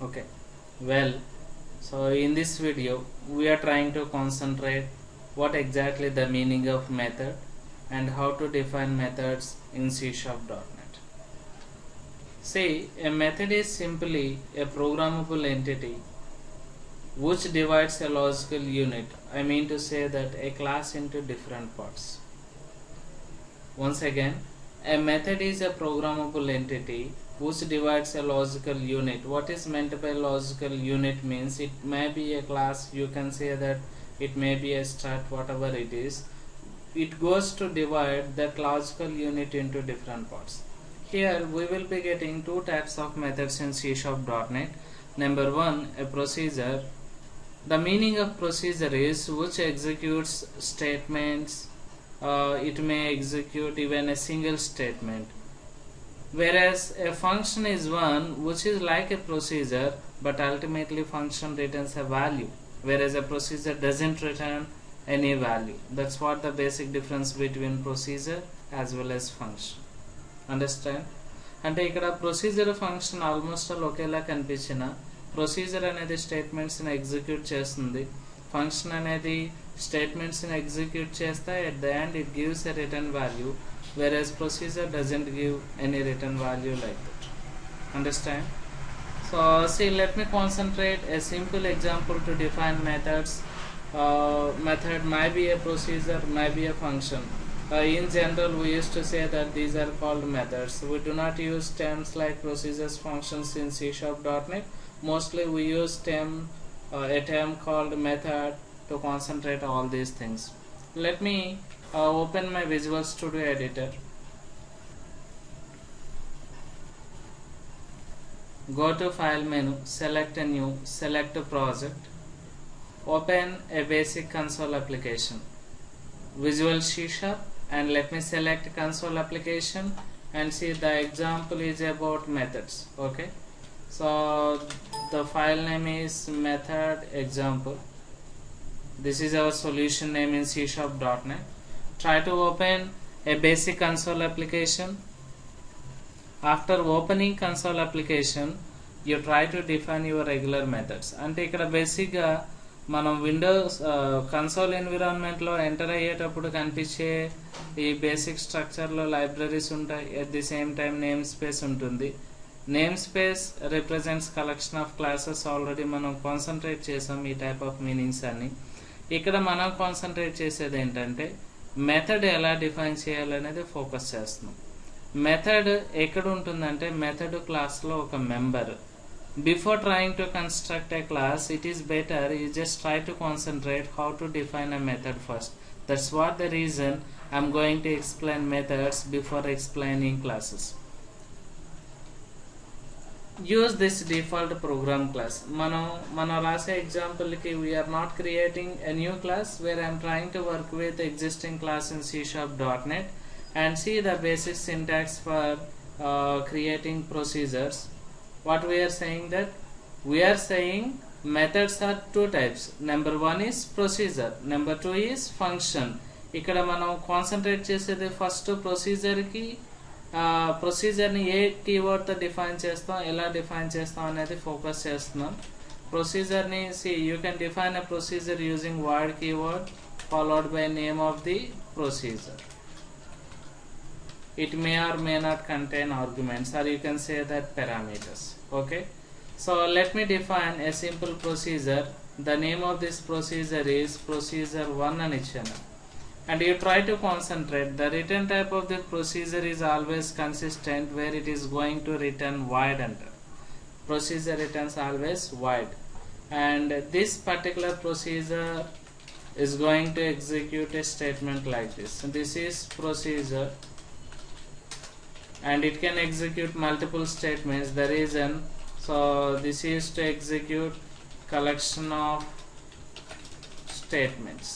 Okay, well, so in this video we are trying to concentrate what exactly the meaning of method and how to define methods in C#.NET. See, a method is simply a programmable entity which divides a logical unit. I mean to say that a class into different parts. Once again, a method is a programmable entity which divides a logical unit. What is meant by logical unit means it may be a class, you can say that it may be a start, whatever it is. It goes to divide that logical unit into different parts. Here we will be getting two types of methods in C#.NET. Number one, a procedure. The meaning of procedure is which executes statements. It may execute even a single statement, whereas a function is one which is like a procedure, but ultimately function returns a value, whereas a procedure doesn't return any value. That's what the basic difference between procedure as well as function. Understand? అంటే ఇక్కడ procedure function almost all ఒకేలా కనిపించిన procedure అనేది స్టేట్మెంట్స్ని execute చేస్తుంది, function అనేది స్టేట్మెంట్స్ని execute చేస్తే at the end it gives a return value, whereas procedure doesn't give any return value like that. Understand? So see, let me concentrate a simple example to define methods. Method might be a procedure, might be a function. In general we used to say that these are called methods. We do not use terms like procedures, functions in C#.NET. Mostly we use a term called method to concentrate all these things. Let me open my Visual Studio editor. Go to file menu, select a new, select a project, open a basic console application, Visual C#, and let me select console application and see the example is about methods. Okay, so the file name is method example. This is our solution name in C#.NET. Try to open a basic console application. After opening console application, you try to define your regular methods. అంటే ఇక్కడ బేసిక్గా మనం Windows console ఎన్విరాన్మెంట్లో enter అయ్యేటప్పుడు కనిపించే ఈ basic స్ట్రక్చర్లో libraries ఉంటాయి, at the same time name space ఉంటుంది. Name space represents collection of classes. Already మనం కాన్సన్ట్రేట్ చేసాం ఈ టైప్ ఆఫ్ మీనింగ్స్ అన్ని. ఇక్కడ మనం కాన్సన్ట్రేట్ చేసేది ఏంటంటే మెథడ్ ఎలా డిఫైన్ చేయాలనేది ఫోకస్ చేస్తున్నాం. మెథడ్ ఎక్కడ ఉంటుందంటే మెథడ్ క్లాస్లో ఒక member. Before trying to construct a class, it is better you just try to concentrate how to define a method first. That's what the reason I'm going to explain methods before explaining classes. Use this default program class. మనం రాసే example కి we are not creating a new class where I'm trying to work with existing class in C#.NET and see the basic syntax for creating procedures. What we are saying that we are saying methods are two types. Number one is procedure, number two is function. ఇక్కడ మనం concentrate చేసేది first ప్రొసీజర్కి. ప్రొసీజర్ని ఏ కీవర్డ్తో define చేస్తాం, ఎలా define చేస్తాం అనేది focus చేస్తున్నాం. ప్రొసీజర్ని you can define a procedure using void keyword followed by name of the procedure. It may or may not contain arguments, or you can say that parameters. Okay, so let me define a simple procedure. The name of this procedure is procedure1 అని ఇచ్చాను. And you try to concentrate. The return type of the procedure is always consistent, where it is going to return void enter. Procedure returns always void, and this particular procedure is going to execute a statement like this. So this is procedure, and it can execute multiple statements. The reason, so this is to execute collection of statements.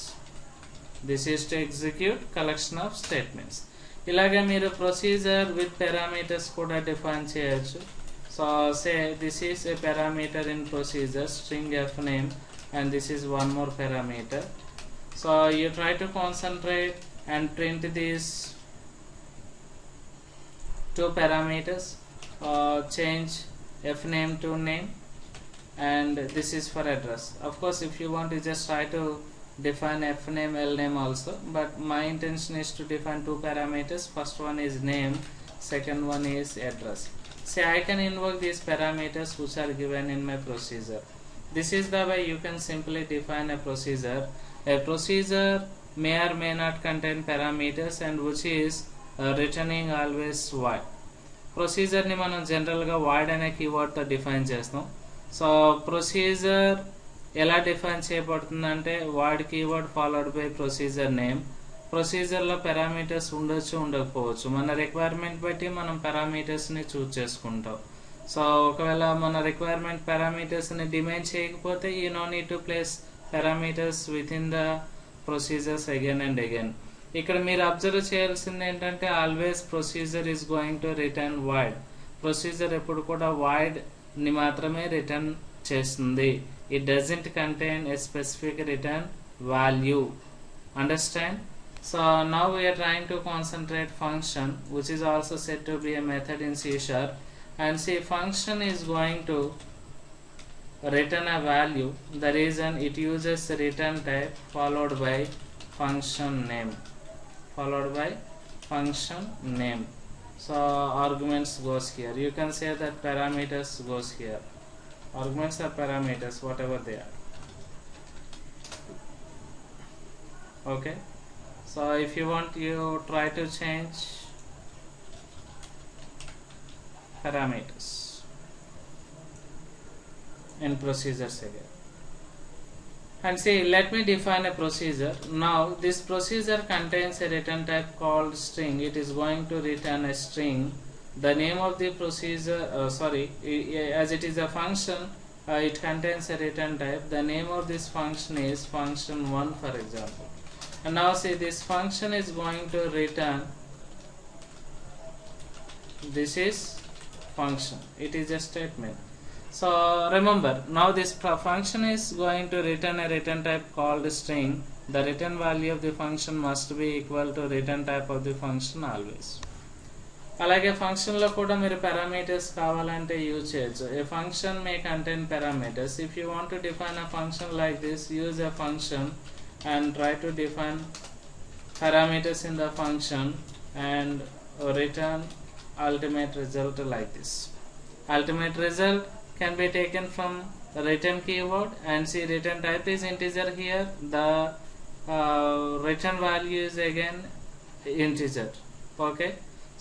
This is to execute collection of statements. ఇలాగే మీరు procedure with parameters కూడా define చేయొచ్చు. So say this is a parameter in procedure string F name, and this is one more parameter. So you try to concentrate and print this two parameters, change f name to name and this is for address. Of course, if you want to just try to define f name, l name also, but my intention is to define two parameters. First one is name, second one is address. See, I can invoke these parameters which are given in my procedure. This is the way you can simply define a procedure. A procedure may or may not contain parameters and which is returning always void. Procedure ni మనం general గా void అనే keyword తో define చేస్తాం. So procedure ఎలా define చేయబడుతుందంటే void keyword followed by procedure name. Procedure లో parameters ఉండొచ్చు, ఉండకపోవచ్చు. మన రిక్వైర్మెంట్ బట్టి మనం పారామీటర్స్ ని చూస్ చేసుకుంటాం. సో ఒకవేళ మన రిక్వైర్మెంట్ పారామీటర్స్ ని డిమైన్ చేయకపోతే you no need to place parameters within the procedures again and again. ఇక్కడ మీరు అబ్జర్వ్ చేయాల్సింది ఏంటంటే always procedure is going to return void. Procedure ఎప్పుడు కూడా వాయిడ్ ని మాత్రమే రిటర్న్ చేస్తుంది. It doesn't contain a specific return value. Understand? So now we're trying to concentrate function which is also set to be a method in C#. And see, function is going to return a value. The reason it uses return type followed by function name, so arguments goes here. You can say that parameters goes here. Arguments are parameters, whatever they are. Okay, so if you want, you try to change parameters in procedures again. And see, let me define a procedure. Now this procedure contains a return type called string. It is going to return a string. The name of the procedure, as it is a function, it contains a return type. The name of this function is function1, for example. And now see, this function is going to return, this is function, it is a statement. So remember, now this function is going to return a return type called string. The return value of the function must be equal to return type of the function always. అలాగే function లో కూడా మీరు parameters కావాలంటే use చేయొచ్చు. A function may contain parameters. If you want to define a function like this, use a function and try to define parameters in the function and return ultimate result like this. Ultimate result can be taken from return keyword, and see, return type is integer here. The return value is again integer. Okay,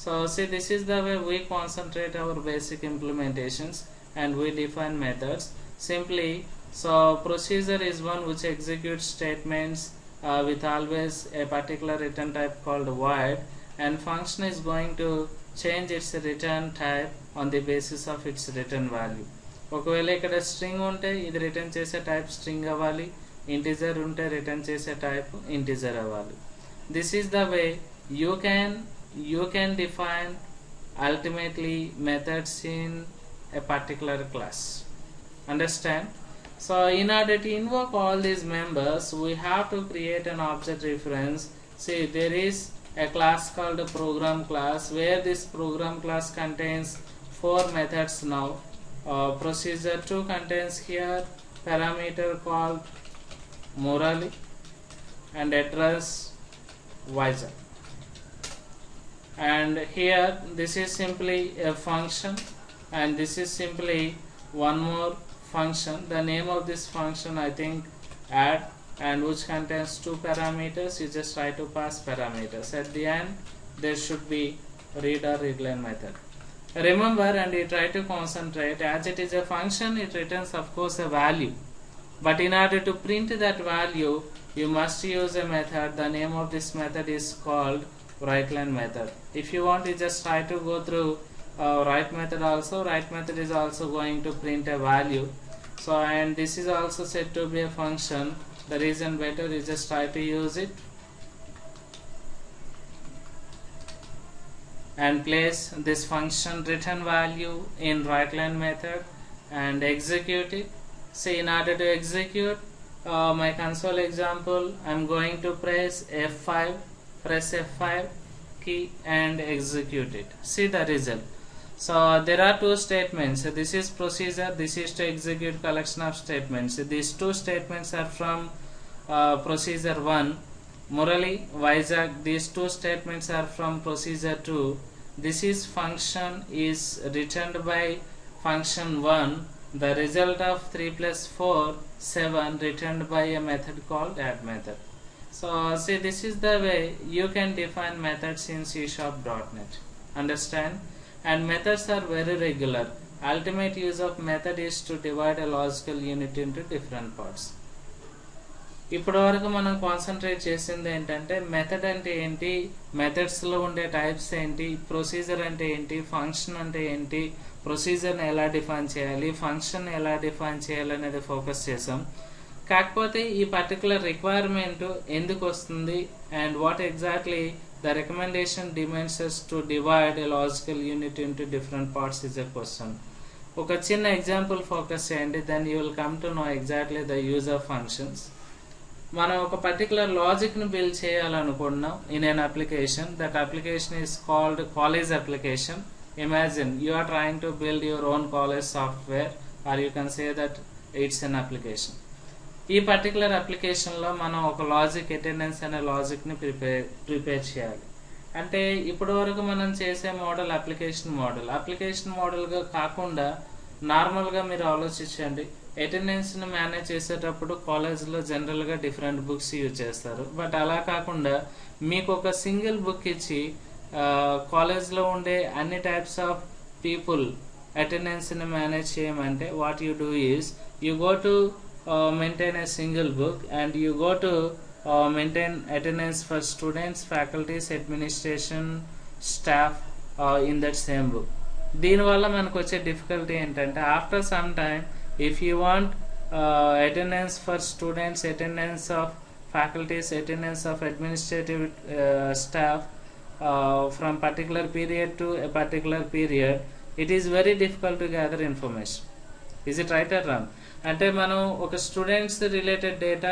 so see, this is the way we concentrate our basic implementations and we define methods simply. So procedure is one which executes statements with always a particular return type called void, and function is going to change its return type on the basis of its return value. ఒకవేళ ఇక్కడ string ఉంటే ఇది return చేసే type string అవ్వాలి, integer ఉంటే return చేసే type integer అవ్వాలి. This is the way you can define ultimately methods in a particular class. Understand? So in order to invoke all these members, we have to create an object reference. See, there is a class called a program class, where this program class contains 4 methods. Now procedure2 contains here parameter called morally and address visor, and here this is simply a function, and this is simply one more function. The name of this function, I think, add, and which contains 2 parameters. You just try to pass parameters. At the end there should be read or readline method. Remember, and you try to concentrate, as it is a function, it returns of course a value, but in order to print that value you must use a method. The name of this method is called writeline method. If you want, you just try to go through write method also. Write method is also going to print a value. So, and this is also said to be a function. The reason better is just try to use it and place this function return value in writeline method and execute it. See, in order to execute my console example, I am going to press F5 key and execute it. See the result. So there are two statements. This is procedure, this is to execute collection of statements. These two statements are from procedure 1. Murali, Vizag, these two statements are from procedure 2. This is function is returned by function 1. The result of 3 plus 4, 7 returned by a method called add method. So see, this is the way you can define methods in C#.NET. Understand? And methods are very regular. Ultimate use of method is to divide a logical unit into different parts. ఇప్పటి వరకు మనం concentrate చేసింది ఏంటంటే method అంటే ఏంటి, మెథడ్స్లో ఉండే types ఏంటి, procedure అంటే ఏంటి, ఫంక్షన్ అంటే ఏంటి, ప్రొసీజర్ని ఎలా డిఫైన్ చేయాలి, ఫంక్షన్ ఎలా డిఫైన్ చేయాలి అనేది ఫోకస్ చేసాం. కాకపోతే ఈ పర్టికులర్ రిక్వైర్మెంట్ ఎందుకు వస్తుంది and what exactly the recommendation demands us to divide a logical unit into different parts is a question. ఒక చిన్న ఎగ్జాంపుల్ ఫోకస్ చేయండి, then you will come to know exactly the use of functions. మనం ఒక particular లాజిక్ని build చేయాలనుకుంటున్నాం in an application. That application is called college application. Imagine you are trying to build your own college software or you can say that it's an application. ఈ particular అప్లికేషన్లో మనం ఒక logic attendance అనే లాజిక్ని prepare చేయాలి. అంటే ఇప్పటి వరకు మనం చేసే మోడల్ అప్లికేషన్ మోడల్గా కాకుండా నార్మల్గా మీరు ఆలోచించండి. అటెండెన్స్ని మేనేజ్ చేసేటప్పుడు కాలేజ్లో జనరల్గా డిఫరెంట్ బుక్స్ యూజ్ చేస్తారు. బట్ అలా కాకుండా మీకు ఒక సింగిల్ బుక్ ఇచ్చి కాలేజ్లో ఉండే అన్ని టైప్స్ ఆఫ్ పీపుల్ అటెండెన్స్ని మేనేజ్ చేయమంటే what you do is you go to maintain a single book and you go to maintain attendance for students, faculties, administration, staff in that same book. దీనివల్ల మనకు వచ్చే difficulty ఏంటంటే after some time if you want attendance for students, attendance of faculties, attendance of administrative staff from particular period to a particular period, it is very difficult to gather information. Is it right or wrong? అంటే మనం ఒక students related data,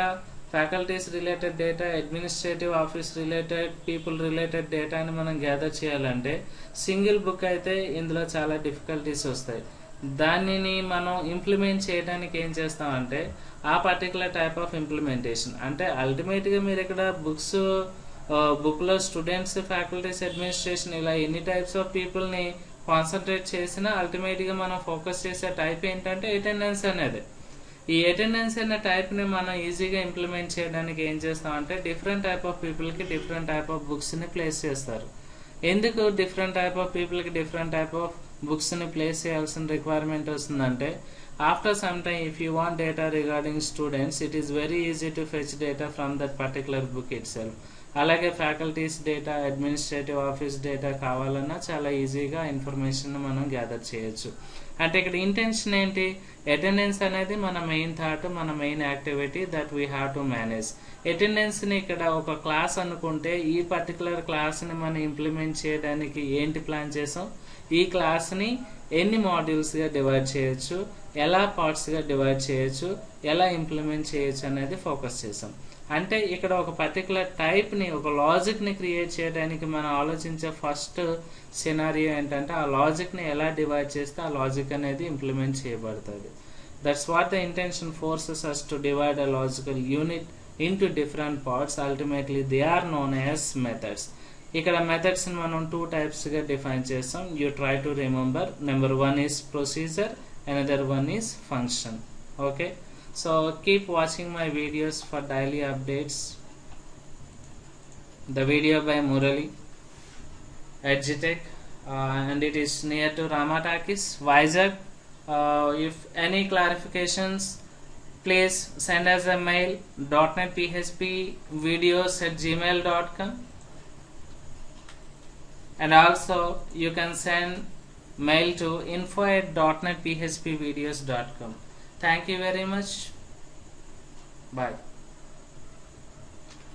faculties related data, administrative office related, people related డేటాని మనం gather చేయాలంటే single book అయితే ఇందులో చాలా difficulties వస్తాయి. దానిని మనం ఇంప్లిమెంట్ చేయడానికి ఏం చేస్తామంటే ఆ పర్టికులర్ టైప్ ఆఫ్ ఇంప్లిమెంటేషన్, అంటే అల్టిమేట్గా మీరు ఇక్కడ బుక్లో స్టూడెంట్స్, ఫ్యాకల్టీస్, అడ్మినిస్ట్రేషన్ ఇలా ఎన్ని టైప్స్ ఆఫ్ పీపుల్ని కాన్సన్ట్రేట్ చేసినా అల్టిమేట్గా మనం ఫోకస్ చేసే టైప్ ఏంటంటే అటెండెన్స్ అనేది. ఈ అటెండెన్స్ అనే టైప్ని మనం ఈజీగా ఇంప్లిమెంట్ చేయడానికి ఏం చేస్తామంటే డిఫరెంట్ టైప్ ఆఫ్ పీపుల్కి డిఫరెంట్ టైప్ ఆఫ్ బుక్స్ని ప్లేస్ చేస్తారు. ఎందుకు డిఫరెంట్ టైప్ ఆఫ్ పీపుల్కి డిఫరెంట్ టైప్ ఆఫ్ బుక్స్ని ప్లేస్ చేయాల్సిన రిక్వైర్మెంట్ వస్తుందంటే after some time if you want data regarding students, it is very easy to fetch data from that particular book itself. అలాగే faculties data, administrative office data కావాలన్నా చాలా ఈజీగా information మనం gather చేయొచ్చు. అంటే ఇక్కడ ఇంటెన్షన్ ఏంటి, అటెండెన్స్ అనేది మన మెయిన్ థాట్, మన main activity that we have to manage. అటెండెన్స్ని ఇక్కడ ఒక క్లాస్ అనుకుంటే ఈ పర్టికులర్ క్లాస్ని మనం ఇంప్లిమెంట్ చేయడానికి ఏంటి ప్లాన్ చేసాం, ఈ క్లాస్ని ఎన్ని మాడ్యూల్స్గా డివైడ్ చేయొచ్చు, ఎలా పార్ట్స్గా డివైడ్ చేయొచ్చు, ఎలా ఇంప్లిమెంట్ చేయొచ్చు అనేది ఫోకస్ చేసాం. అంటే ఇక్కడ ఒక పర్టికులర్ టైప్ని, ఒక లాజిక్ని క్రియేట్ చేయడానికి మనం ఆలోచించే ఫస్ట్ సినారియో ఏంటంటే ఆ లాజిక్ని ఎలా డివైడ్ చేస్తే ఆ లాజిక్ అనేది ఇంప్లిమెంట్ చేయబడుతుంది. That's what the intention forces us to divide a logical unit into different parts. Ultimately they are known as methods. ఇక్కడ మెథడ్స్ని మనం 2 టైప్స్గా డిఫైన్ చేస్తాం. You try to remember. Number 1 is procedure, another one is function. Okay, so keep watching my videos for daily updates. The video by Murali, Edgitech, and it is near to Ramatakis, Vizag. If any clarifications, please send us a mail .NETPHPvideos@gmail.com, and also you can send mail to info@.netphpvideos.com. Thank you very much. Bye.